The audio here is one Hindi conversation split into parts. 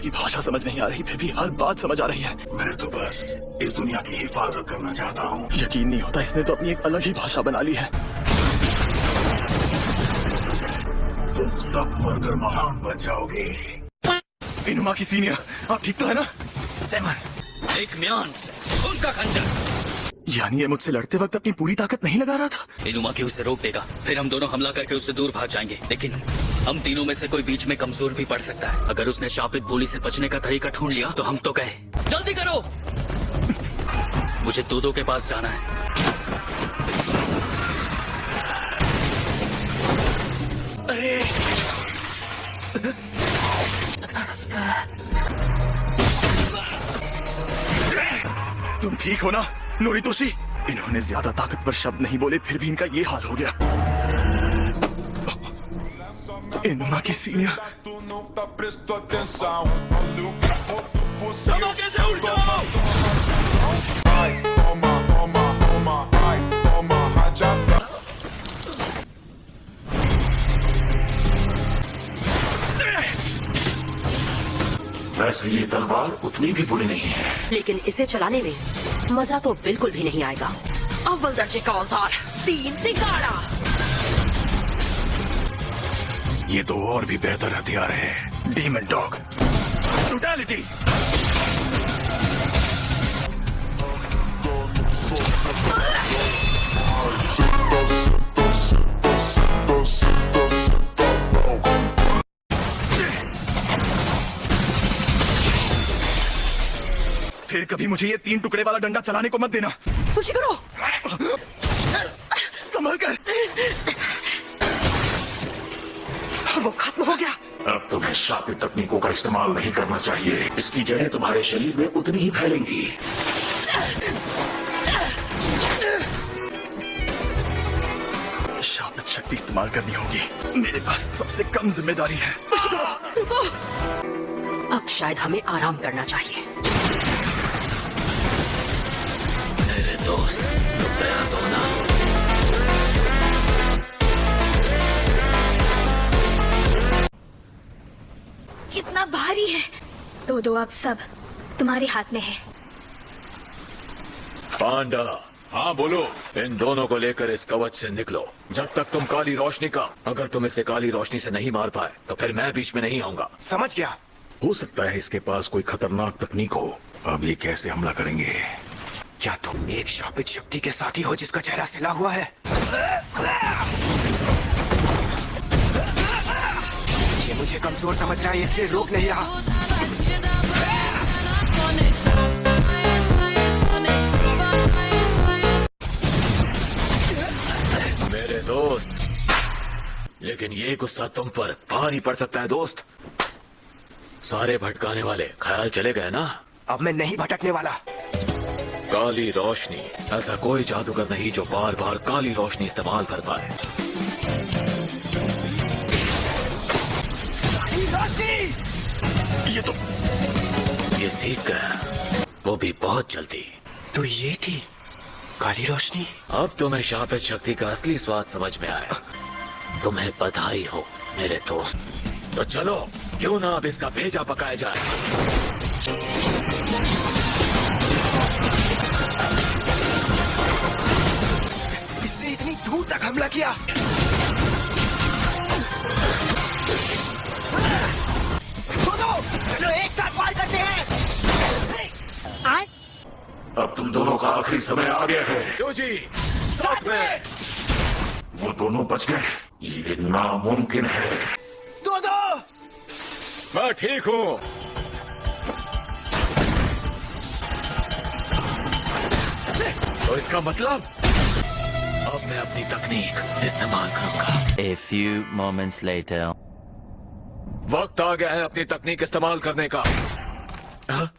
इसकी भाषा समझ नहीं आ रही, फिर भी हर बात समझ आ रही है। मैं तो बस इस दुनिया की हिफाजत करना चाहता हूँ। यकीन नहीं होता, इसने तो अपनी एक अलग ही भाषा बना ली है। तुम सब मरकर महान बन जाओगे। इनुमा की सीनियर, आप ठीक तो है ना? सैमन, एक म्यान, उनका खंजर। यानी ये मुझसे लड़ते वक्त अपनी पूरी ताकत नहीं लगा रहा था? इनुमा की उसे रोक देगा, फिर हम दोनों हमला करके उससे दूर भाग जाएंगे। लेकिन हम तीनों में से कोई बीच में कमजोर भी पड़ सकता है। अगर उसने शापित गोली से बचने का तरीका ढूंढ लिया तो हम तो गए। जल्दी करो, मुझे दो के पास जाना है। अरे तुम ठीक हो ना नोरितोशी? इन्होंने ज्यादा ताकतवर शब्द नहीं बोले, फिर भी इनका ये हाल हो गया। इनुमा की सीनियर, कैसे उड़ जाओ? वैसे ये तलवार उतनी भी बुरी नहीं है, लेकिन इसे चलाने में मजा तो बिल्कुल भी नहीं आएगा। अव्वल दर्जे का औजार, 3 तिगाड़ा। ये तो और भी बेहतर हथियार है। Demon dog, brutality. फिर कभी मुझे ये 3 टुकड़े वाला डंडा चलाने को मत देना। खुशी करो। संभल कर। वो खत्म हो गया। अब तुम्हें शापित तकनीकों का इस्तेमाल नहीं करना चाहिए। इसकी जड़ें तुम्हारे शरीर में उतनी ही फैलेंगी। शापित शक्ति इस्तेमाल करनी होगी। मेरे पास सबसे कम जिम्मेदारी है। अब शायद हमें आराम करना चाहिए। मेरे दोस्त, तुम तैयार तो हो ना? कितना भारी है। दो अब सब तुम्हारे हाथ में है। पांडा, हाँ बोलो। इन दोनों को लेकर इस कवच से निकलो जब तक तुम काली रोशनी का। अगर तुम इसे काली रोशनी से नहीं मार पाए तो फिर मैं बीच में नहीं आऊंगा। समझ गया। हो सकता है इसके पास कोई खतरनाक तकनीक हो। अब ये कैसे हमला करेंगे? क्या तुम एक शापित शक्ति के साथी हो जिसका चेहरा सिला हुआ है? ये मुझे कमजोर समझ रहा है, इसलिए रोक नहीं रहा। मेरे दोस्त, लेकिन ये गुस्सा तुम पर भारी पड़ सकता है दोस्त। सारे भटकाने वाले ख्याल चले गए ना? अब मैं नहीं भटकने वाला। काली रोशनी, ऐसा कोई जादूगर नहीं जो बार बार काली रोशनी इस्तेमाल कर पाए। ये सीख गया, वो भी बहुत जल्दी। तो ये थी काली रोशनी। अब तुम्हें शापित शक्ति का असली स्वाद समझ में आया। तुम्हें बधाई हो मेरे दोस्त। तो चलो, क्यों ना अब इसका भेजा पकाया जाए। इसने इतनी दूर तक हमला किया। चलो एक साथ वार करते हैं। अब तुम दोनों का आखिरी समय आ गया है। क्यों जी, साथ में। वो दोनों बच गए, ये नामुमकिन है। दो मैं ठीक हूँ। तो इसका मतलब अब मैं अपनी तकनीक इस्तेमाल करूंगा। A few moments later. वक्त आ गया है अपनी तकनीक इस्तेमाल करने का। हाँ?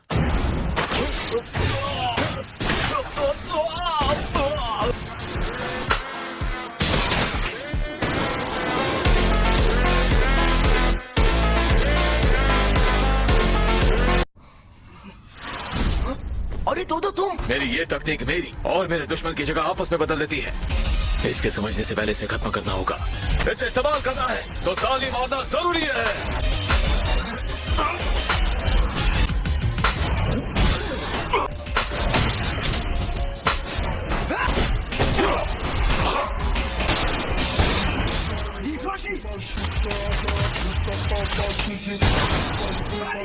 अरे दो तुम। मेरी ये तकनीक मेरी और मेरे दुश्मन की जगह आपस में बदल देती है। इसके समझने से पहले इसे खत्म करना होगा। इसे इस्तेमाल करना है तो ताली मारना जरूरी है।